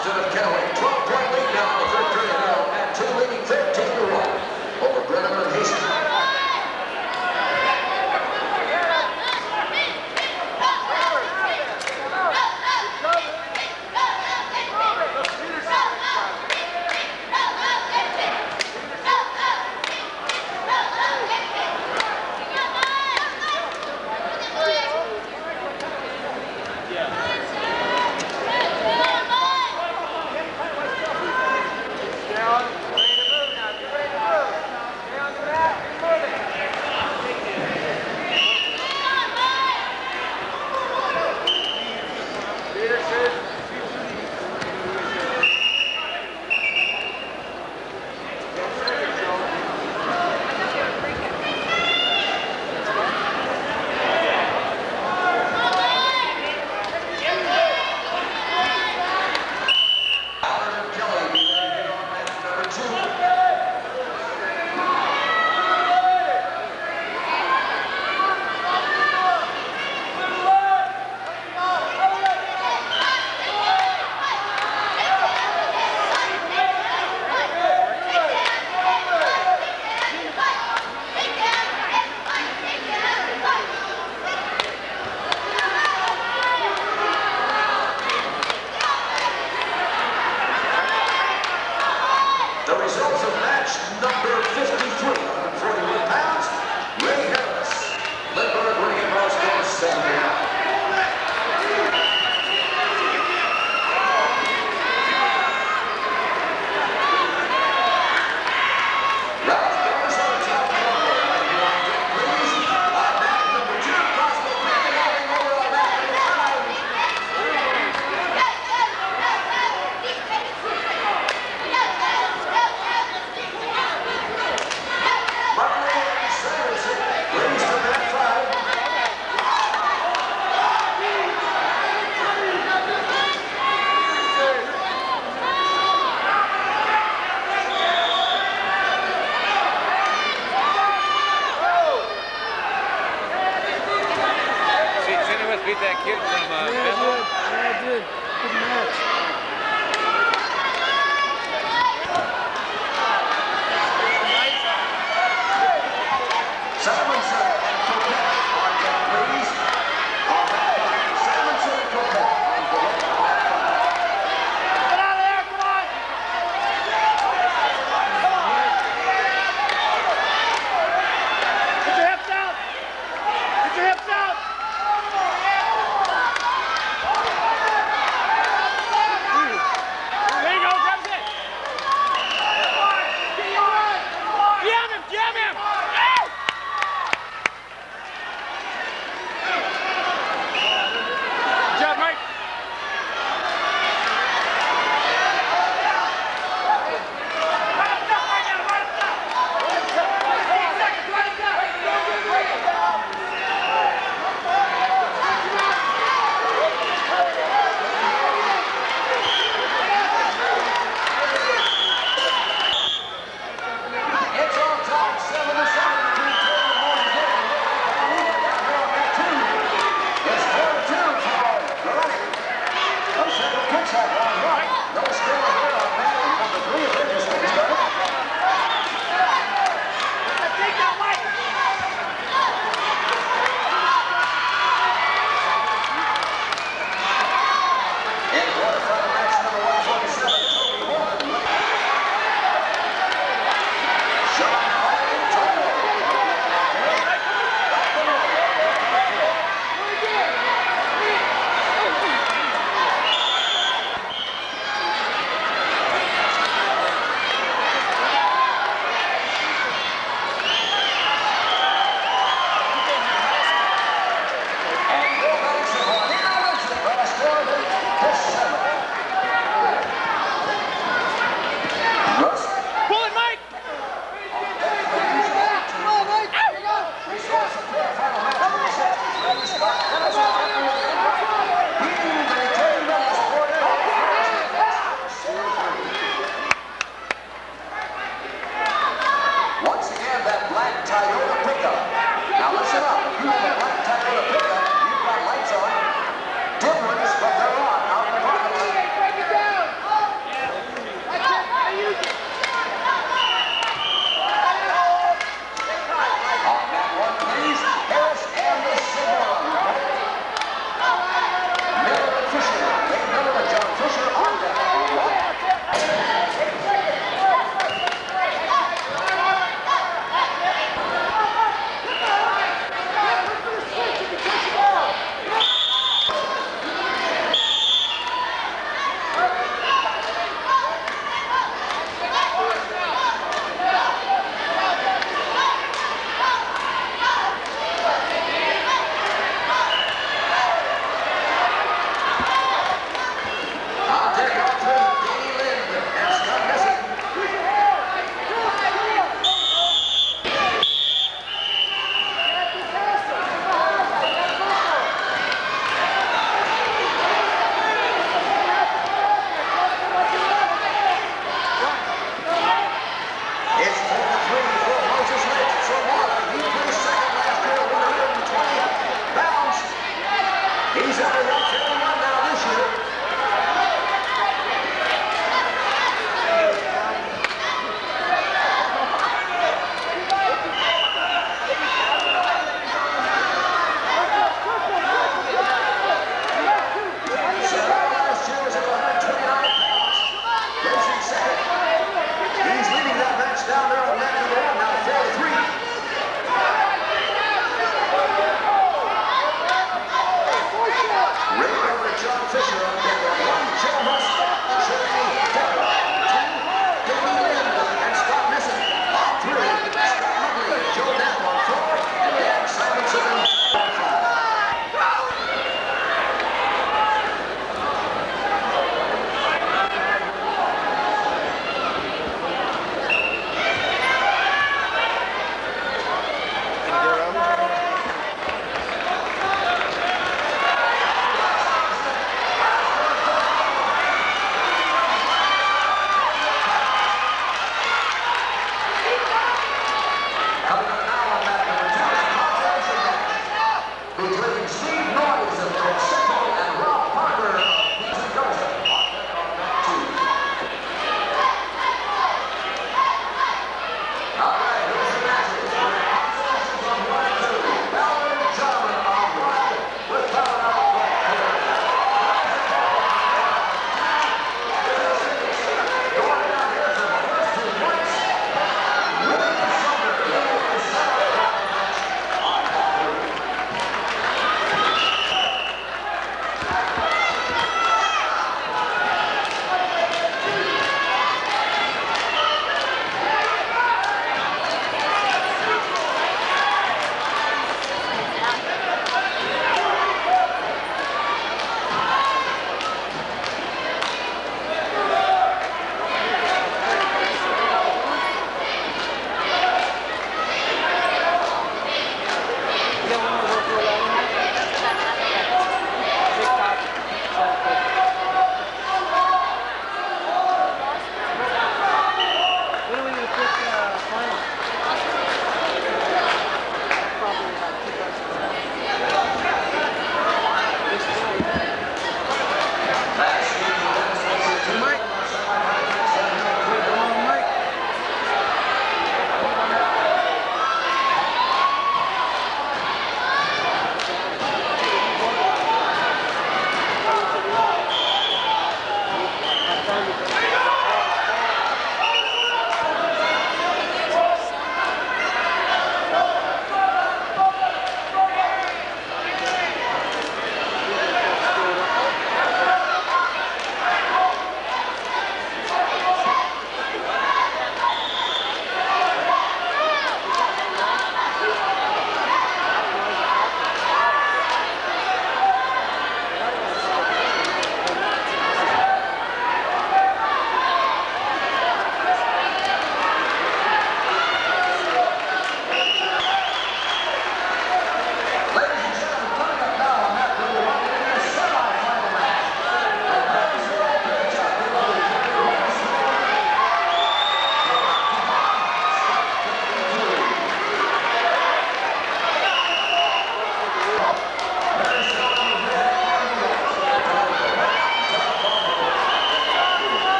Austin of Kennewick. 12-point lead now in the third period. At 2 leading 13-1 over Brennan and Hastings.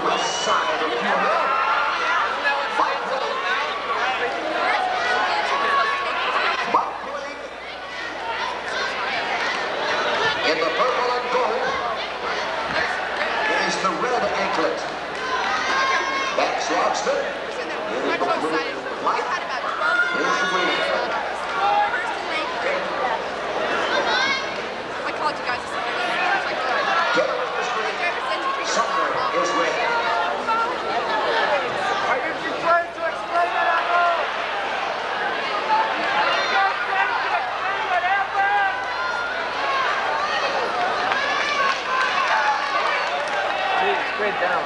west side, if you will. Mike Wooding. Mike Wooding in the purple and gold is the red anklet. Max Logston in the blue and white is the green anklet. I called you guys this morning. Taylor is green. Sumner is red. Are you too close to explain it, Apple? Straight down.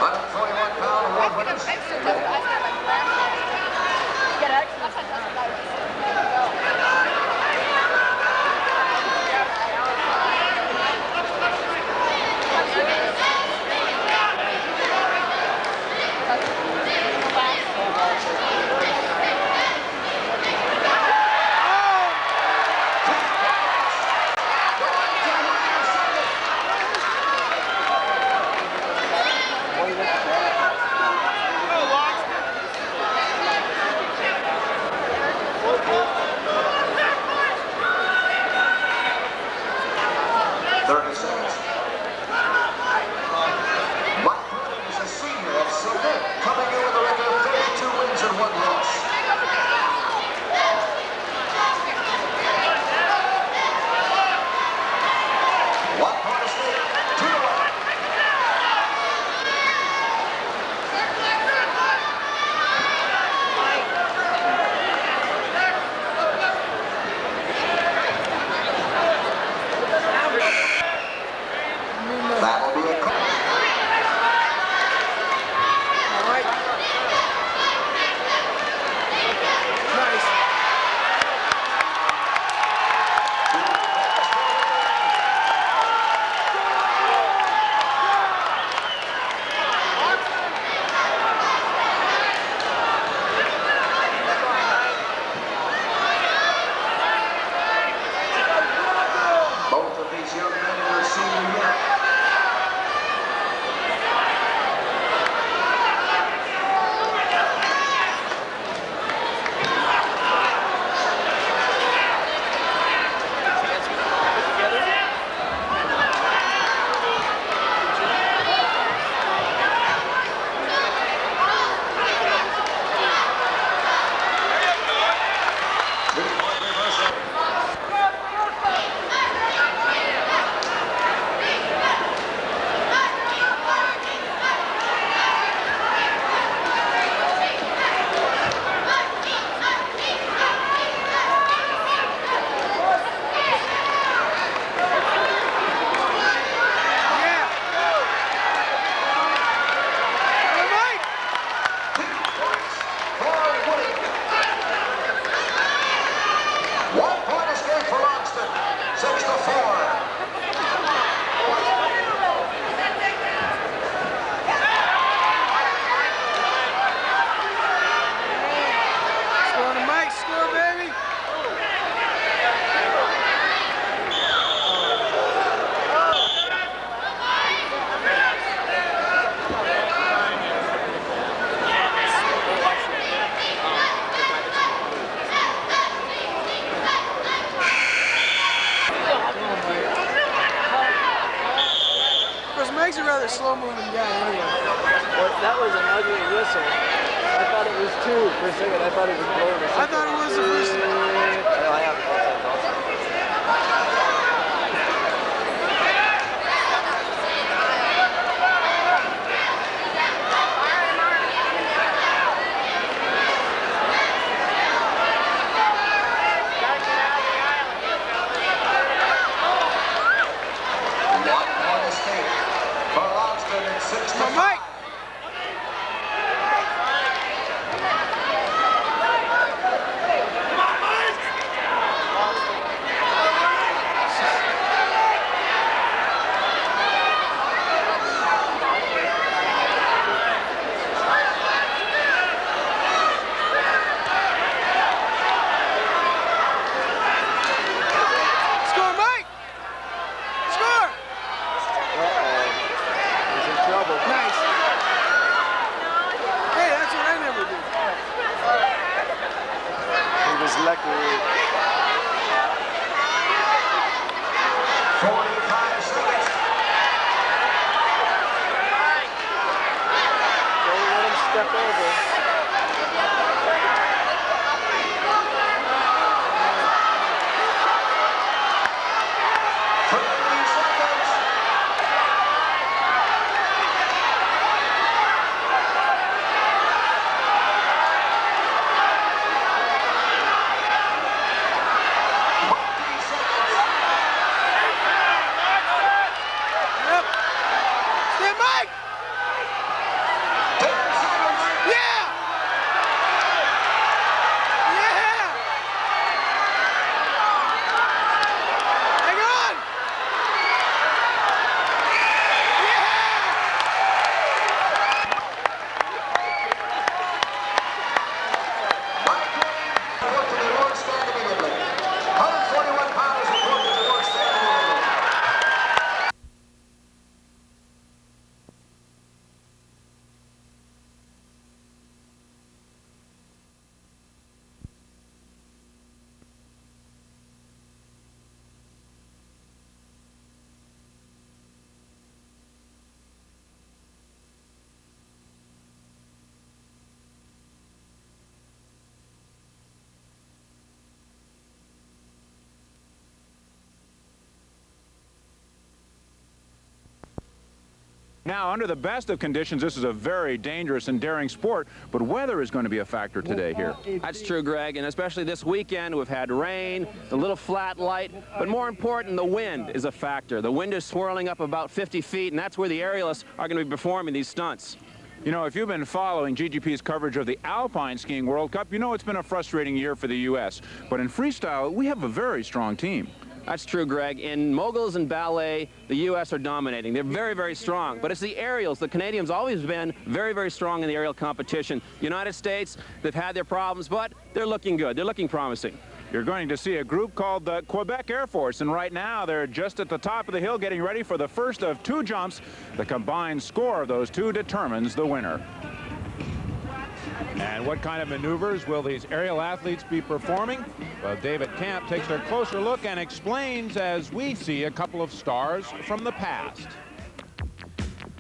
141-pound award winners. That'll be a call. Both of these young men in their senior year. Meg's a rather slow-moving guy anyway. Well, that was an ugly whistle. I thought it was two for a second. I thought it was blowing. I thought it was the first one. I have it also. Mike! Come on, Mike! exactly. 45 seconds. Don't let him step over. Stand Mike! Yeah! Yeah! Hang on! Mike Lee, report to the Lord stand immediately. 141 pounds, report to the Lord stand immediately. Now, under the best of conditions, this is a very dangerous and daring sport, but weather is going to be a factor today here. That's true, Greg, and especially this weekend, we've had rain, a little flat light, but more important, the wind is a factor. The wind is swirling up about 50 feet, and that's where the aerialists are going to be performing these stunts. You know, if you've been following GGP's coverage of the Alpine Skiing World Cup, you know it's been a frustrating year for the U.S. But in freestyle, we have a very strong team. That's true, Greg. In moguls and ballet, the U.S. are dominating. They're very, very strong. But it's the aerials. The Canadians always been very, very strong in the aerial competition. United States, they've had their problems, but they're looking good. They're looking promising. You're going to see a group called the Quebec Air Force, and right now they're just at the top of the hill getting ready for the first of two jumps. The combined score of those two determines the winner. And what kind of maneuvers will these aerial athletes be performing? Well, David Camp takes a closer look and explains as we see a couple of stars from the past.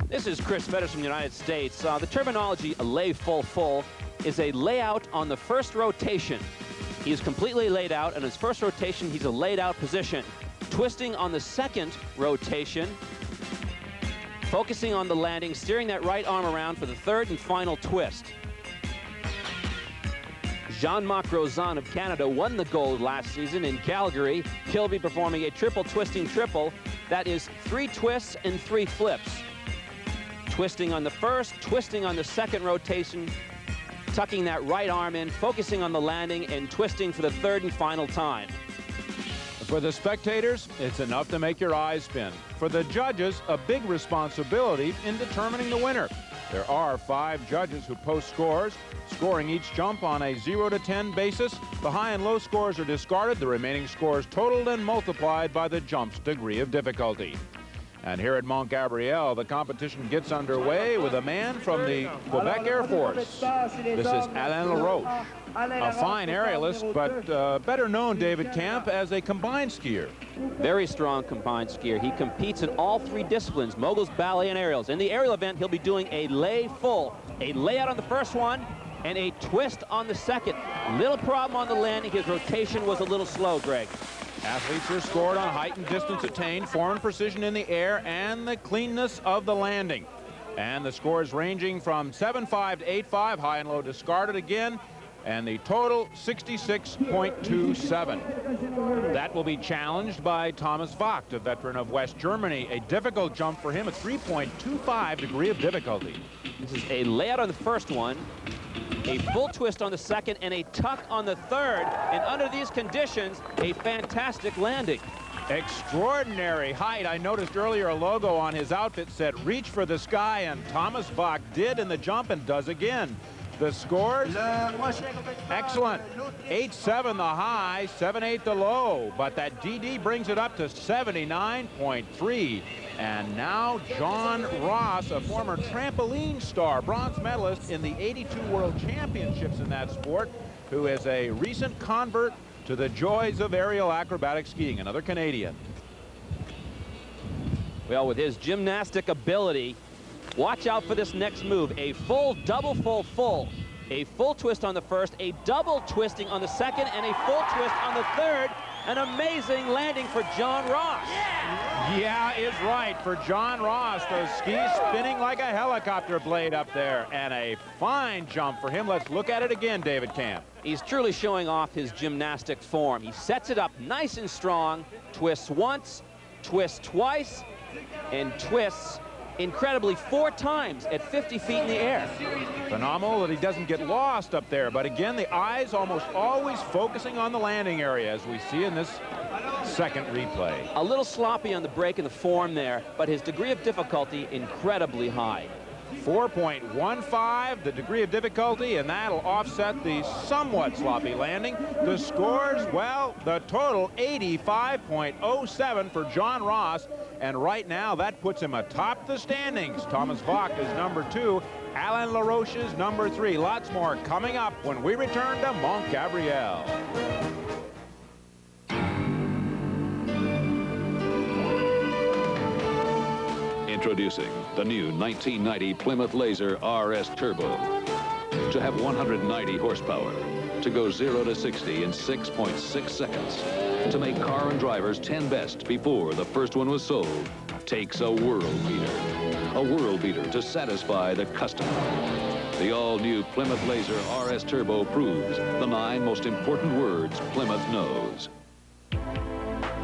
This is Chris Fetters from the United States. The terminology, a lay full, is a layout on the first rotation. He's completely laid out. On his first rotation, he's a laid out position. Twisting on the second rotation, focusing on the landing, steering that right arm around for the third and final twist. Jean-Marc Rozan of Canada won the gold last season in Calgary. He'll be performing a triple twisting triple. That is 3 twists and 3 flips. Twisting on the first, twisting on the second rotation, tucking that right arm in, focusing on the landing, and twisting for the third and final time. For the spectators, it's enough to make your eyes spin. For the judges, a big responsibility in determining the winner. There are 5 judges who post scores, scoring each jump on a 0 to 10 basis. The high and low scores are discarded, the remaining scores totaled and multiplied by the jump's degree of difficulty. And here at Mont Gabriel, the competition gets underway with a man from the Quebec Air Force. This is Alain LaRoche, a fine aerialist, but better known, David Camp, as a combined skier. Very strong combined skier. He competes in all 3 disciplines, moguls, ballet, and aerials. In the aerial event, he'll be doing a lay full, a layout on the first one, and a twist on the second. Little problem on the landing. His rotation was a little slow, Greg. Athletes are scored on height and distance attained, foreign precision in the air, and the cleanness of the landing. And the scores ranging from 7.5 to 8.5, high and low discarded again, and the total 66.27. That will be challenged by Thomas Vogt, a veteran of West Germany. A difficult jump for him, a 3.25 degree of difficulty. This is a layout on the first one, a full twist on the second, and a tuck on the third. And under these conditions, a fantastic landing. Extraordinary height. I noticed earlier a logo on his outfit said reach for the sky, and Thomas Vogt did in the jump and does again. The scores, excellent. 8.7 the high, 7.8 the low, but that DD brings it up to 79.3. And now John Ross, a former trampoline star, bronze medalist in the '82 World Championships in that sport, who is a recent convert to the joys of aerial acrobatic skiing, another Canadian. Well, with his gymnastic ability, watch out for this next move. A full, double full, full. A full twist on the first, a double twisting on the second, and a full twist on the third. An amazing landing for John Ross. Yeah, is right for John Ross. Those skis spinning like a helicopter blade up there. And a fine jump for him. Let's look at it again, David Camp. He's truly showing off his gymnastic form. He sets it up nice and strong, twists once, twists twice, and twists incredibly 4 times at 50 feet in the air. Phenomenal that he doesn't get lost up there. But again, the eyes almost always focusing on the landing area, as we see in this second replay. A little sloppy on the break and the form there, but his degree of difficulty incredibly high. 4.15, the degree of difficulty, and that'll offset the somewhat sloppy landing. The scores, well, the total 85.07 for John Ross, and right now that puts him atop the standings. Thomas Vogt is number 2, Alain LaRoche is number 3. Lots more coming up when we return to Mont Gabriel. Introducing the new 1990 Plymouth Laser RS Turbo. To have 190 horsepower, to go 0 to 60 in 6.6 seconds, to make car and drivers 10 best before the first one was sold, takes a world beater. A world beater to satisfy the customer. The all-new Plymouth Laser RS Turbo proves the 9 most important words Plymouth knows.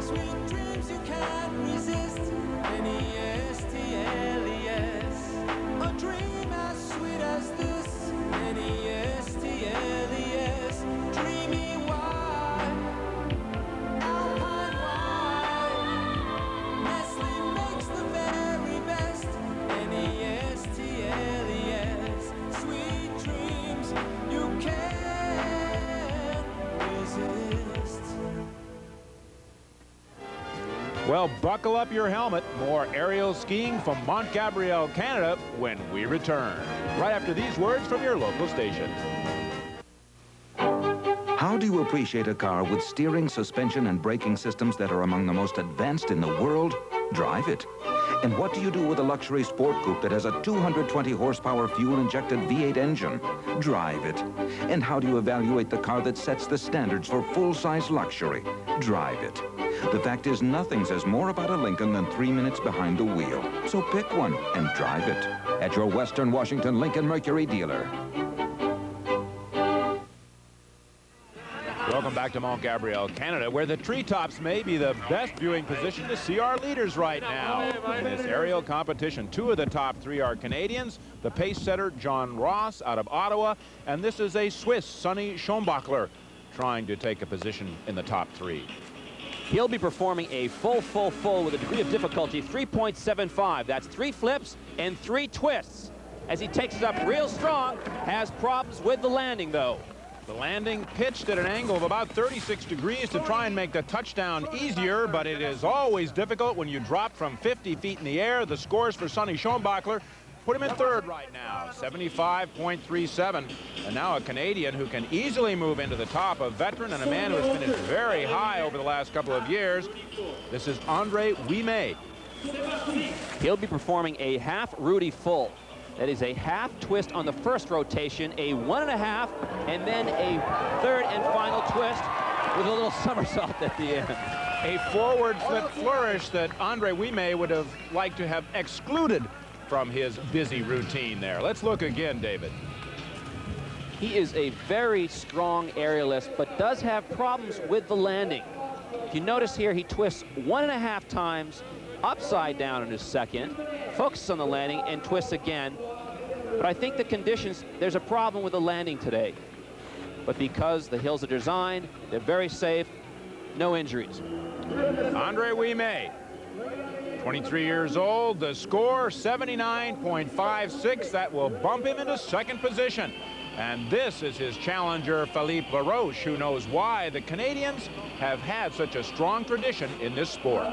Sweet dreams you can't resist. N-E-S-T-L-E-S. A dream as sweet as this. N-E-S-T-L-E-S. Dreamy wine, Alpine wine. Nestle makes the very best. N-E-S-T-L-E-S. Sweet dreams you can't resist. Well, buckle up your helmet. More aerial skiing from Mont Gabriel, Canada, when we return. Right after these words from your local station. How do you appreciate a car with steering, suspension, and braking systems that are among the most advanced in the world? Drive it. And what do you do with a luxury sport coupe that has a 220 horsepower fuel-injected V8 engine? Drive it. And how do you evaluate the car that sets the standards for full-size luxury? Drive it. The fact is, nothing says more about a Lincoln than 3 minutes behind the wheel. So pick one and drive it at your Western Washington Lincoln Mercury dealer. Welcome back to Mont Gabriel, Canada, where the treetops may be the best viewing position to see our leaders right now in this aerial competition. 2 of the top 3 are Canadians, the pace setter John Ross out of Ottawa, and this is a Swiss, Sonny Schonbachler, trying to take a position in the top 3. He'll be performing a full with a degree of difficulty 3.75. That's 3 flips and 3 twists. As he takes it up real strong, has problems with the landing, though. The landing pitched at an angle of about 36 degrees to try and make the touchdown easier, but it is always difficult when you drop from 50 feet in the air. The scores for Sonny Schonbachler put him in 3rd right now, 75.37. And now a Canadian who can easily move into the top, a veteran and a man who has finished very high over the last couple of years. This is Andre Ouimet. He'll be performing a half Rudy full. That is a half twist on the first rotation, a 1.5, and then a 3rd and final twist with a little somersault at the end. A forward flip flourish that Andre Ouimet would have liked to have excluded from his busy routine there. Let's look again, David. He is a very strong aerialist, but does have problems with the landing. If you notice here, he twists 1.5 times upside down in his second, focuses on the landing, and twists again. But I think the conditions, there's a problem with the landing today. But because the hills are designed, they're very safe, no injuries. Andre Ouimet, 23 years old, the score 79.56. That will bump him into 2nd position. And this is his challenger, Philippe Laroche, who knows why the Canadians have had such a strong tradition in this sport.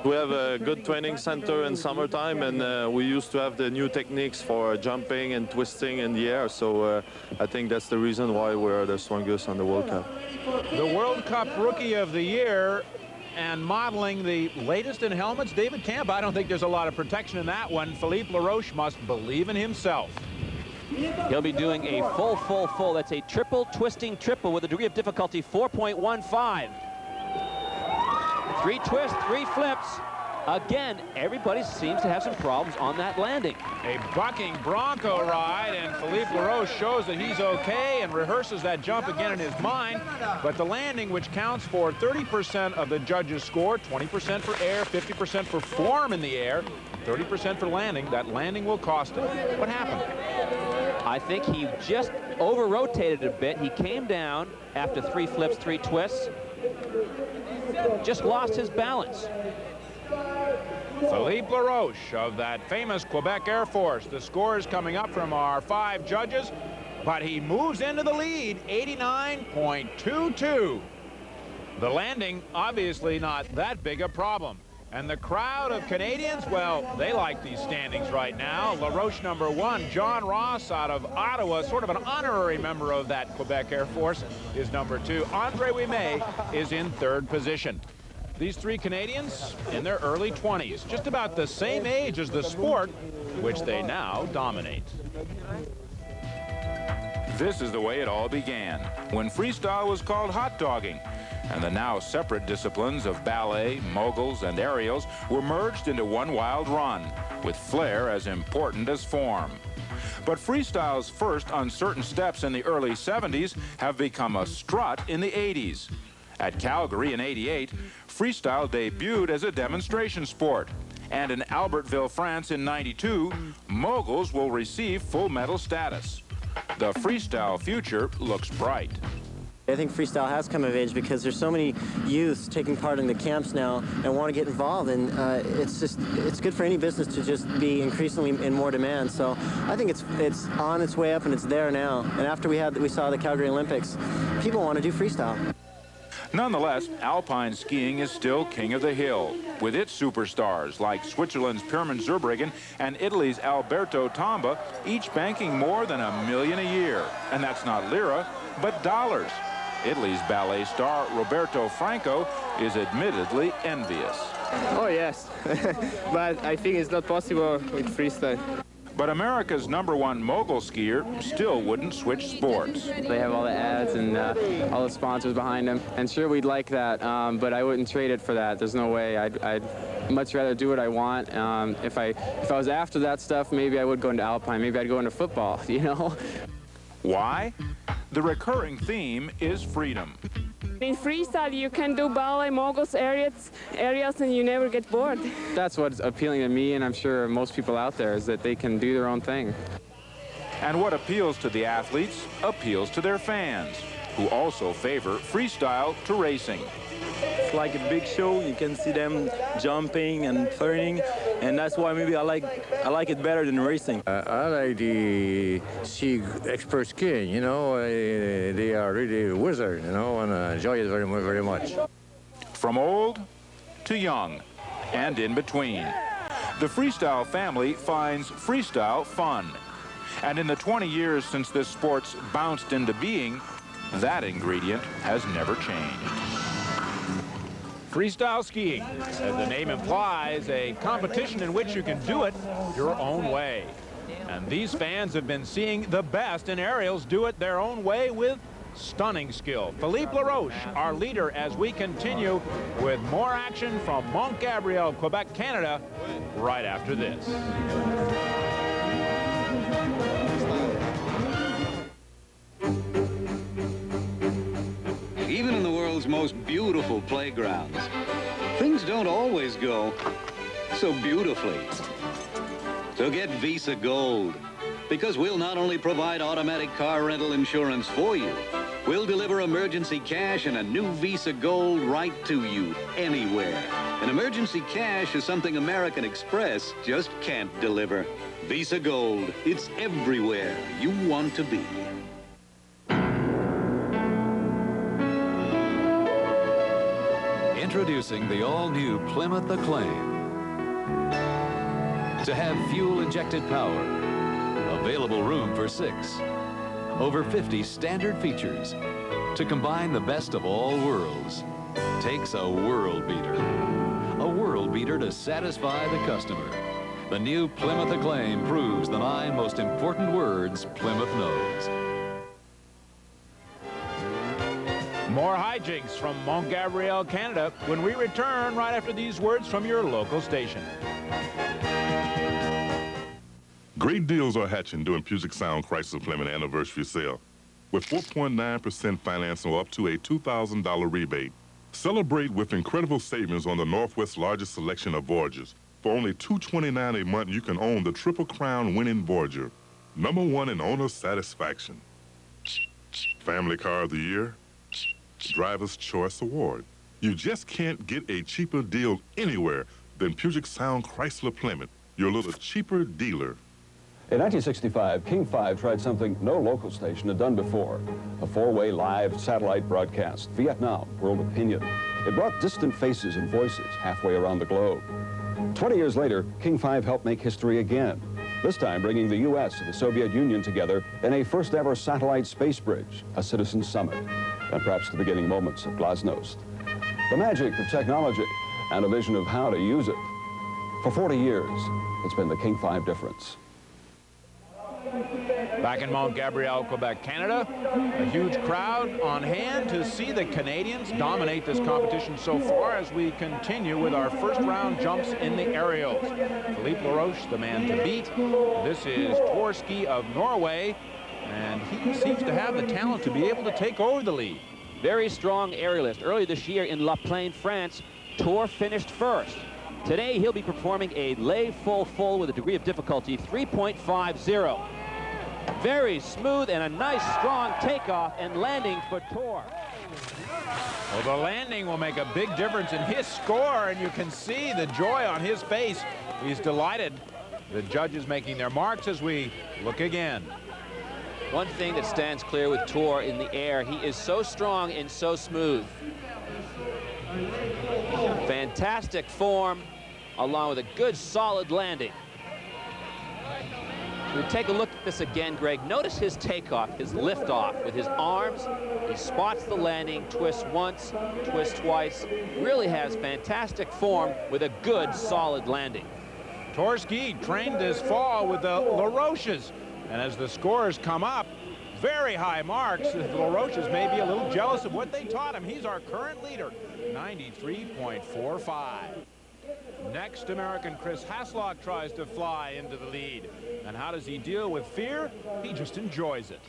We have a good training center in summertime, and we used to have the new techniques for jumping and twisting in the air. So I think that's the reason why we're the strongest on the World Cup. The World Cup Rookie of the Year and modeling the latest in helmets, David Camp. I don't think there's a lot of protection in that one. Philippe Laroche must believe in himself. He'll be doing a full. That's a triple twisting triple with a degree of difficulty 4.15. 3 twists, 3 flips. Again, everybody seems to have some problems on that landing. A bucking Bronco ride, and Philippe Laroche shows that he's okay and rehearses that jump again in his mind. But the landing, which counts for 30% of the judges' score, 20% for air, 50% for form in the air, 30% for landing, that landing will cost him. What happened? I think he just over-rotated a bit. He came down after 3 flips, 3 twists. Just lost his balance. Philippe Laroche of that famous Quebec Air Force. The score is coming up from our 5 judges, but he moves into the lead, 89.22. The landing, obviously not that big a problem. And the crowd of Canadians, well, they like these standings right now. Laroche #1, John Ross out of Ottawa, sort of an honorary member of that Quebec Air Force, is #2. Andre Ouimet is in 3rd position. These 3 Canadians in their early 20s, just about the same age as the sport, which they now dominate. This is the way it all began, when freestyle was called hot dogging, and the now separate disciplines of ballet, moguls, and aerials were merged into one wild run, with flair as important as form. But freestyle's first uncertain steps in the early 70s have become a strut in the 80s. At Calgary in '88, freestyle debuted as a demonstration sport. And in Albertville, France in '92, moguls will receive full medal status. The freestyle future looks bright. I think freestyle has come of age because there's so many youths taking part in the camps now and want to get involved, and it's good for any business to just be increasingly in more demand. So I think it's on its way up, and it's there now. And after we saw the Calgary Olympics, people want to do freestyle. Nonetheless, alpine skiing is still king of the hill, with its superstars like Switzerland's Pirmin Zurbriggen and Italy's Alberto Tomba, each banking more than $1 million a year. And that's not lira, but dollars. Italy's ballet star Roberto Franco is admittedly envious. Oh yes, but I think it's not possible with freestyle. But America's #1 mogul skier still wouldn't switch sports. They have all the ads and all the sponsors behind them, and sure, we'd like that, but I wouldn't trade it for that. There's no way. I'd much rather do what I want. If I was after that stuff, maybe I would go into alpine. Maybe I'd go into football, you know? Why? The recurring theme is freedom. In freestyle, you can do ballet, moguls, aerials, and you never get bored. That's what's appealing to me, and I'm sure most people out there, is that they can do their own thing. And what appeals to the athletes appeals to their fans, who also favor freestyle to racing. It's like a big show. You can see them jumping and turning, and that's why maybe I like it better than racing. I like the expert skiing. You know, they are really wizards. You know, and I enjoy it very much. From old to young, and in between, the freestyle family finds freestyle fun. And in the 20 years since this sport's bounced into being, that ingredient has never changed. Freestyle skiing, as the name implies, a competition in which you can do it your own way. And these fans have been seeing the best in aerials do it their own way with stunning skill. Philippe Laroche, our leader, as we continue with more action from Mont Gabriel, Quebec, Canada, right after this. Even in the world's most beautiful playgrounds, things don't always go so beautifully. So get Visa Gold, because we'll not only provide automatic car rental insurance for you, we'll deliver emergency cash and a new Visa Gold right to you, anywhere. And emergency cash is something American Express just can't deliver. Visa Gold, it's everywhere you want to be. Introducing the all-new Plymouth Acclaim. To have fuel-injected power, available room for 6, over 50 standard features. To combine the best of all worlds takes a world beater. A world beater to satisfy the customer. The new Plymouth Acclaim proves the 9 most important words Plymouth knows. More hijinks from Mont Gabriel, Canada, when we return right after these words from your local station. Great deals are hatching during Puget Sound Chrysler Plymouth anniversary sale. With 4.9% financing or up to a $2,000 rebate. Celebrate with incredible savings on the Northwest's largest selection of Voyagers. For only $229 a month, you can own the Triple Crown winning Voyager. #1 in owner satisfaction. Family Car of the Year. Driver's Choice Award. You just can't get a cheaper deal anywhere than Puget Sound Chrysler Plymouth, your little cheaper dealer. In 1965, King 5 tried something no local station had done before. A 4-way live satellite broadcast, Vietnam, world opinion. It brought distant faces and voices halfway around the globe. 20 years later, King 5 helped make history again. This time bringing the U.S. and the Soviet Union together in a first-ever satellite space bridge, a citizen summit, and perhaps the beginning moments of Glasnost. The magic of technology and a vision of how to use it. For 40 years, it's been the King 5 difference. Back in Mont Gabriel, Quebec, Canada, a huge crowd on hand to see the Canadians dominate this competition so far as we continue with our first round jumps in the aerials. Philippe Laroche, the man to beat. This is Torski of Norway, and he seems to have the talent to be able to take over the lead. Very strong aerialist. Earlier this year in La Plaine, France, Tor finished first. Today he'll be performing a lay full with a degree of difficulty 3.50. Very smooth and a nice strong takeoff and landing for Tor. Well, the landing will make a big difference in his score, and you can see the joy on his face. He's delighted. The judges making their marks as we look again. One thing that stands clear with Tor in the air, he is so strong and so smooth. Fantastic form, along with a good solid landing. We take a look at this again, Greg. Notice his takeoff, his liftoff with his arms. He spots the landing, twists once, twists twice. Really has fantastic form with a good solid landing. Torski trained this fall with the LaRoches. And as the scores come up, very high marks. The LaRoches may be a little jealous of what they taught him. He's our current leader, 93.45. Next, American Chris Haslock tries to fly into the lead. And how does he deal with fear? He just enjoys it.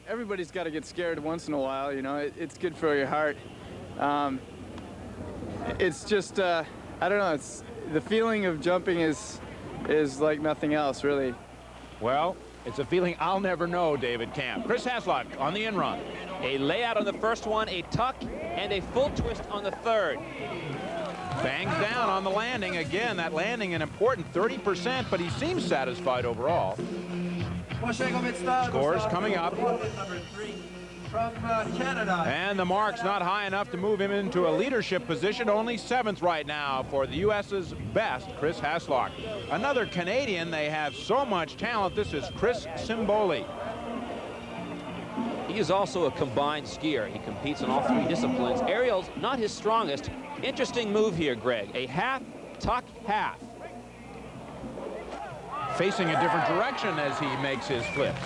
Everybody's got to get scared once in a while, you know. It's good for your heart. It's just, I don't know, it's the feeling of jumping is like nothing else, really. Well, it's a feeling I'll never know, David Camp. Chris Haslock on the in-run. A layout on the first one, a tuck, and a full twist on the third. Bangs down on the landing. Again, that landing an important 30%, but he seems satisfied overall. Scores coming up. From Canada. And the mark's not high enough to move him into a leadership position. Only 7th right now for the U.S.'s best, Chris Haslock. Another Canadian. They have so much talent. This is Chris Simboli. He is also a combined skier. He competes in all 3 disciplines. Aerial's not his strongest. Interesting move here, Greg. A half, tuck, half. Facing a different direction as he makes his flips.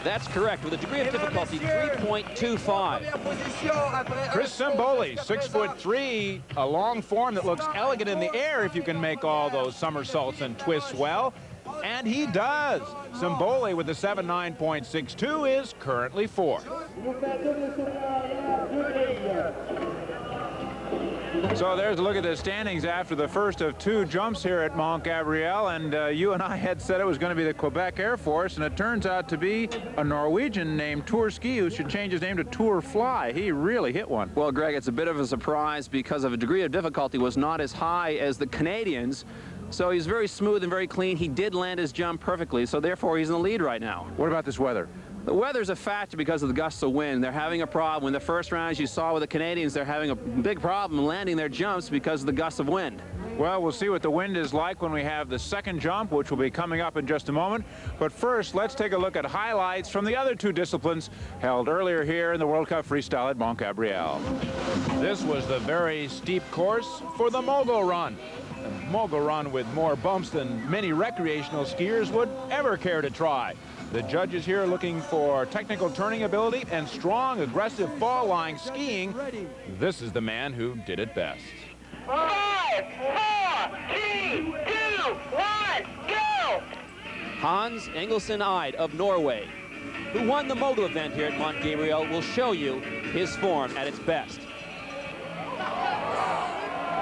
That's correct, with a degree of difficulty 3.25. Chris Simboli, 6'3", a long form that looks elegant in the air if you can make all those somersaults and twists well. And he does. Simboli with the 7.9.62 is currently 4th. So there's a look at the standings after the first of 2 jumps here at Mont Gabriel, and you and I had said it was going to be the Quebec Air Force, and it turns out to be a Norwegian named Torski, who should change his name to Tour Fly. He really hit one. Well, Greg, it's a bit of a surprise because of a degree of difficulty was not as high as the Canadians. So he's very smooth and very clean. He did land his jump perfectly, so therefore he's in the lead right now. What about this weather? The weather's a factor because of the gusts of wind. They're having a problem. In the first rounds you saw with the Canadians, they're having a big problem landing their jumps because of the gusts of wind. Well, we'll see what the wind is like when we have the second jump, which will be coming up in just a moment. But first, let's take a look at highlights from the other two disciplines held earlier here in the World Cup Freestyle at Mont Gabriel. This was the very steep course for the mogul run. A mogul run with more bumps than many recreational skiers would ever care to try. The judges here are looking for technical turning ability and strong, aggressive fall-line skiing. This is the man who did it best. 5, 4, 3, 2, 1, go! Hans Engelsen Eid of Norway, who won the mogul event here at Mont Gabriel, will show you his form at its best.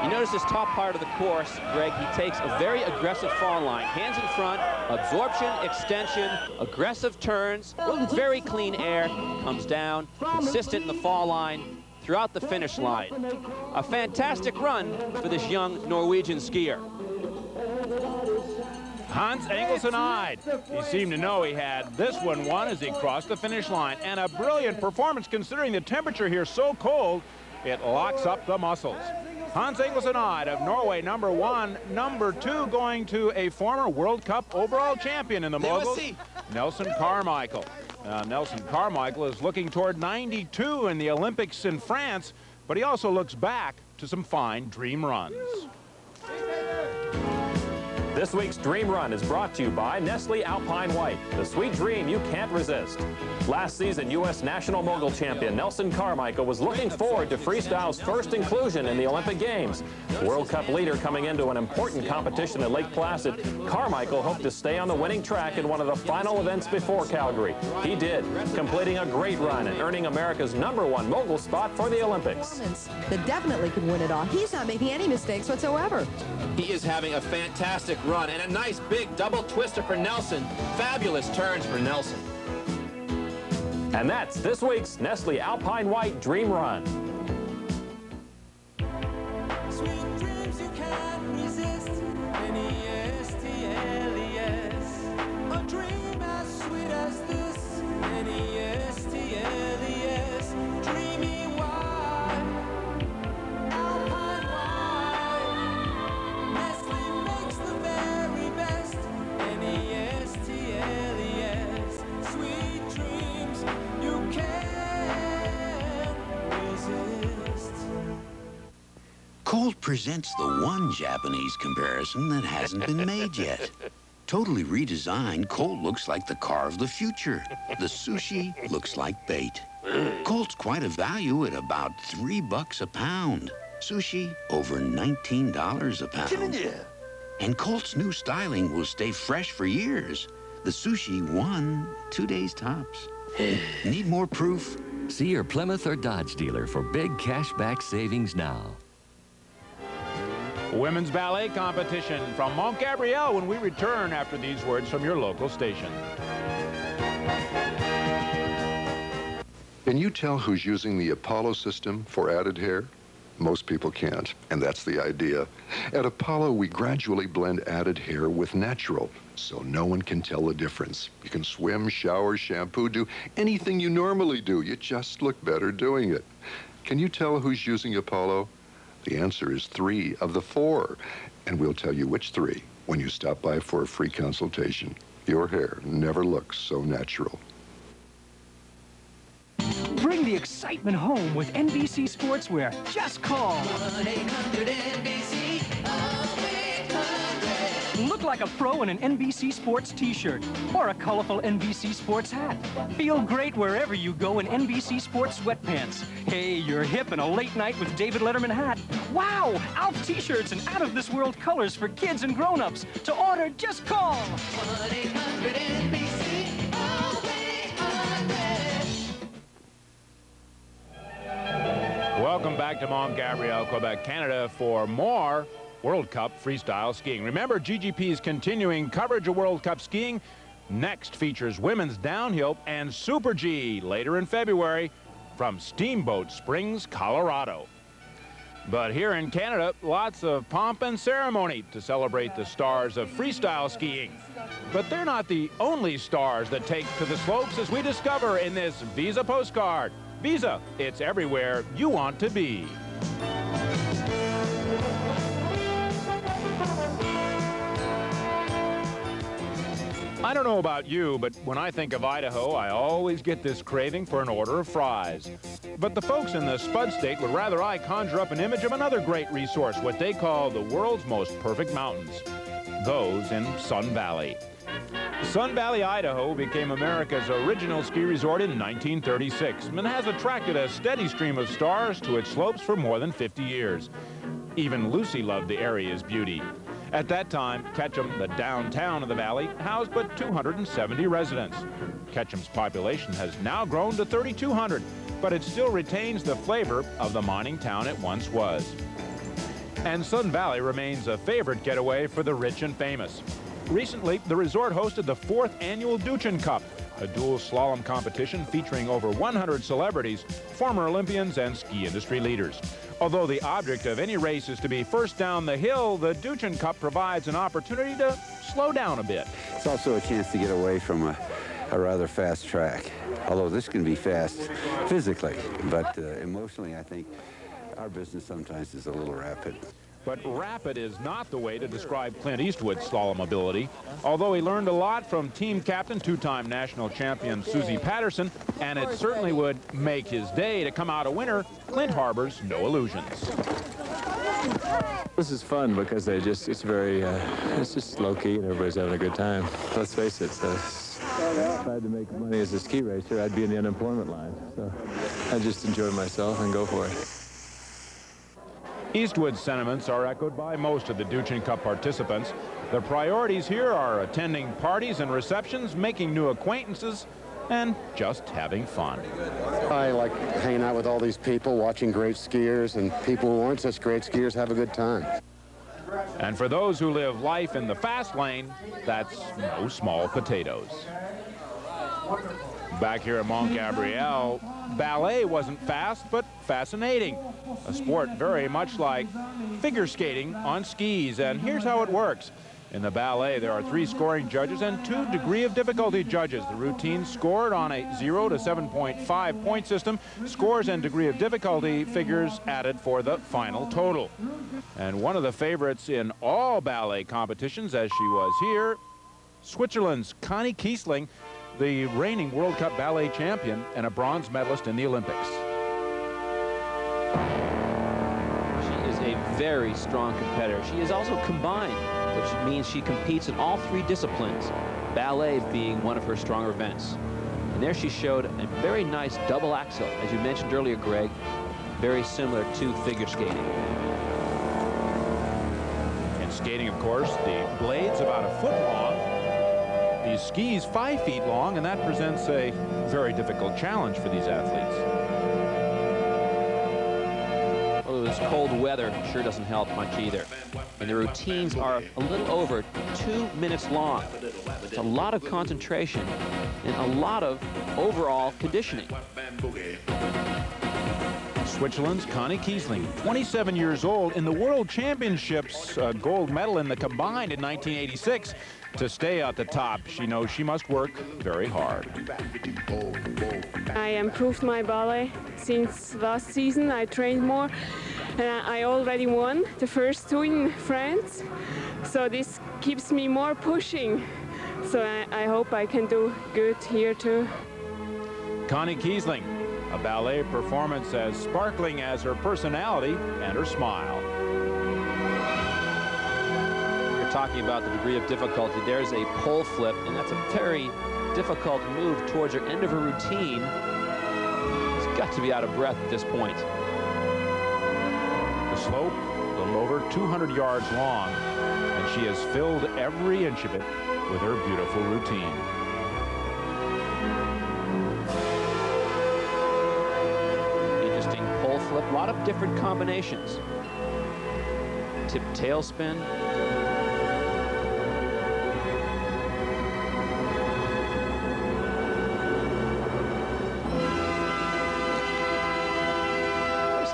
You notice this top part of the course, Greg, he takes a very aggressive fall line. Hands in front, absorption, extension, aggressive turns, very clean air, comes down, consistent in the fall line throughout the finish line. A fantastic run for this young Norwegian skier. Hans Engelsen Eid. He seemed to know he had this one won as he crossed the finish line. And a brilliant performance considering the temperature here so cold, it locks up the muscles. Hans Engelsen Eid of Norway, number 1. Number 2 going to a former World Cup overall champion in the moguls, Nelson Carmichael. Nelson Carmichael is looking toward 92 in the Olympics in France, but he also looks back to some fine dream runs. This week's Dream Run is brought to you by Nestle Alpine White, the sweet dream you can't resist. Last season, U.S. National Mogul Champion Nelson Carmichael was looking forward to freestyle's first inclusion in the Olympic Games. World Cup leader coming into an important competition at Lake Placid, Carmichael hoped to stay on the winning track in one of the final events before Calgary. He did, completing a great run and earning America's #1 mogul spot for the Olympics. That definitely could win it all. He's not making any mistakes whatsoever. He is having a fantastic run and a nice big double twister for Nelson. Fabulous turns for Nelson. And that's this week's Nestle Alpine White Dream Run. Sweet dreams you can't resist. N-E-S-T-L-E-S. A dream as sweet as this. N-E-S-T-L-E-S. Dreamy white. Alpine white. Nestle makes the very best. N-E-S-T-L-E-S. Sweet dreams you can't resist. Colt presents the one Japanese comparison that hasn't been made yet. Totally redesigned, Colt looks like the car of the future. The sushi looks like bait. Colt's quite a value at about $3 a pound. Sushi over $19 a pound. And Colt's new styling will stay fresh for years. The sushi 1, 2 days tops. Need more proof? See your Plymouth or Dodge dealer for big cashback savings now. Women's ballet competition from Mont Gabriel when we return after these words from your local station. Can you tell who's using the Apollo system for added hair? Most people can't, and that's the idea. At Apollo, we gradually blend added hair with natural, so no one can tell the difference. You can swim, shower, shampoo, do anything you normally do. You just look better doing it. Can you tell who's using Apollo? The answer is 3 of the 4, and we'll tell you which 3 when you stop by for a free consultation. Your hair never looks so natural. Bring the excitement home with NBC Sportswear. Just call 1-800-NBC. Look like a pro in an NBC Sports t-shirt or a colorful NBC Sports hat. Feel great wherever you go in NBC Sports sweatpants. Hey, you're hip in a late night with David Letterman hat. Wow, Alf t-shirts and out-of-this-world colors for kids and grown-ups. To order, just call 1-800-NBC. Welcome back to Mont Gabriel, Quebec, Canada for more World Cup freestyle skiing. Remember, GGP's continuing coverage of World Cup skiing next features women's downhill and Super G later in February from Steamboat Springs, Colorado. But here in Canada, lots of pomp and ceremony to celebrate the stars of freestyle skiing. But they're not the only stars that take to the slopes, as we discover in this Visa postcard. Visa, it's everywhere you want to be. I don't know about you, but when I think of Idaho, I always get this craving for an order of fries. But the folks in the Spud State would rather I conjure up an image of another great resource, what they call the world's most perfect mountains, those in Sun Valley. Sun Valley, Idaho became America's original ski resort in 1936 and has attracted a steady stream of stars to its slopes for more than 50 years. Even Lucy loved the area's beauty. At that time, Ketchum, the downtown of the valley, housed but 270 residents. Ketchum's population has now grown to 3,200, but it still retains the flavor of the mining town it once was. And Sun Valley remains a favorite getaway for the rich and famous. Recently, the resort hosted the 4th annual Duchin Cup, a dual slalom competition featuring over 100 celebrities, former Olympians, and ski industry leaders. Although the object of any race is to be first down the hill, the Duchin Cup provides an opportunity to slow down a bit. It's also a chance to get away from a rather fast track, although this can be fast physically, but emotionally, I think our business sometimes is a little rapid. But rapid is not the way to describe Clint Eastwood's slalom ability. Although he learned a lot from team captain, two-time national champion Susie Patterson, and it certainly would make his day to come out a winner, Clint harbors no illusions. This is fun because it's just low-key and everybody's having a good time. Let's face it, if I had to make money as a ski racer, I'd be in the unemployment line. So I just enjoy myself and go for it. Eastwood's sentiments are echoed by most of the Duchin Cup participants. The priorities here are attending parties and receptions, making new acquaintances, and just having fun. I like hanging out with all these people, watching great skiers, and people who aren't such great skiers have a good time. And for those who live life in the fast lane, that's no small potatoes. Back here at Mont Gabriel, ballet wasn't fast, but fascinating. A sport very much like figure skating on skis. And here's how it works. In the ballet, there are 3 scoring judges and 2 degree of difficulty judges. The routine scored on a 0 to 7.5 point system. Scores and degree of difficulty figures added for the final total. And one of the favorites in all ballet competitions, as she was here, Switzerland's Connie Kiesling, the reigning World Cup ballet champion and a bronze medalist in the Olympics. She is a very strong competitor. She is also combined, which means she competes in all 3 disciplines, ballet being one of her stronger events. And there she showed a very nice double axel, as you mentioned earlier, Greg, very similar to figure skating. In skating, of course, the blade's about a foot long. The ski's 5 feet long, and that presents a very difficult challenge for these athletes. Although this cold weather sure doesn't help much either. And the routines are a little over 2 minutes long. It's a lot of concentration and a lot of overall conditioning. Switzerland's Connie Kiesling, 27 years old, in the World Championships gold medal in the combined in 1986. To stay at the top, she knows she must work very hard. I improved my ballet since last season. I trained more, and I already won the first 2 in France. So this keeps me more pushing. So I hope I can do good here too. Connie Kiesling, a ballet performance as sparkling as her personality and her smile. Talking about the degree of difficulty, there's a pole flip, and that's a very difficult move towards her end of her routine. She's got to be out of breath at this point. The slope, a little over 200 yards long, and she has filled every inch of it with her beautiful routine. Interesting pole flip, a lot of different combinations. Tip tail spin.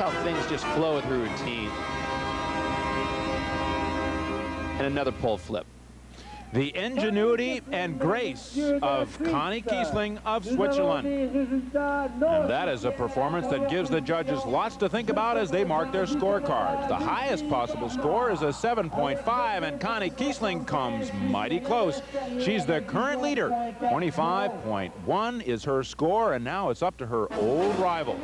how things just flow through routine. And another pole flip. The ingenuity and grace of Connie Kiesling of Switzerland. And that is a performance that gives the judges lots to think about as they mark their scorecards. The highest possible score is a 7.5, and Connie Kiesling comes mighty close. She's the current leader. 25.1 is her score, and now it's up to her old rival,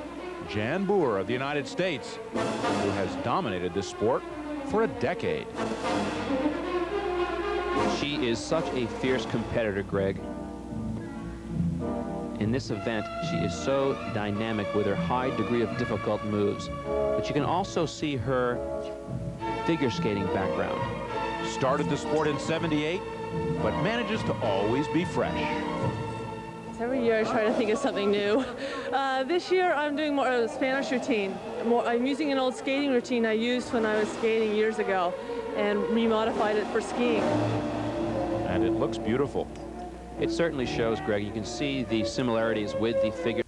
Jan Boer of the United States, who has dominated this sport for a decade. She is such a fierce competitor, Greg. In this event, she is so dynamic with her high degree of difficult moves. But you can also see her figure skating background. Started the sport in '78, but manages to always be fresh. Every year I try to think of something new. This year I'm doing more of a Spanish routine. I'm using an old skating routine I used when I was skating years ago and remodified it for skiing. And it looks beautiful. It certainly shows, Greg. You can see the similarities with the figure.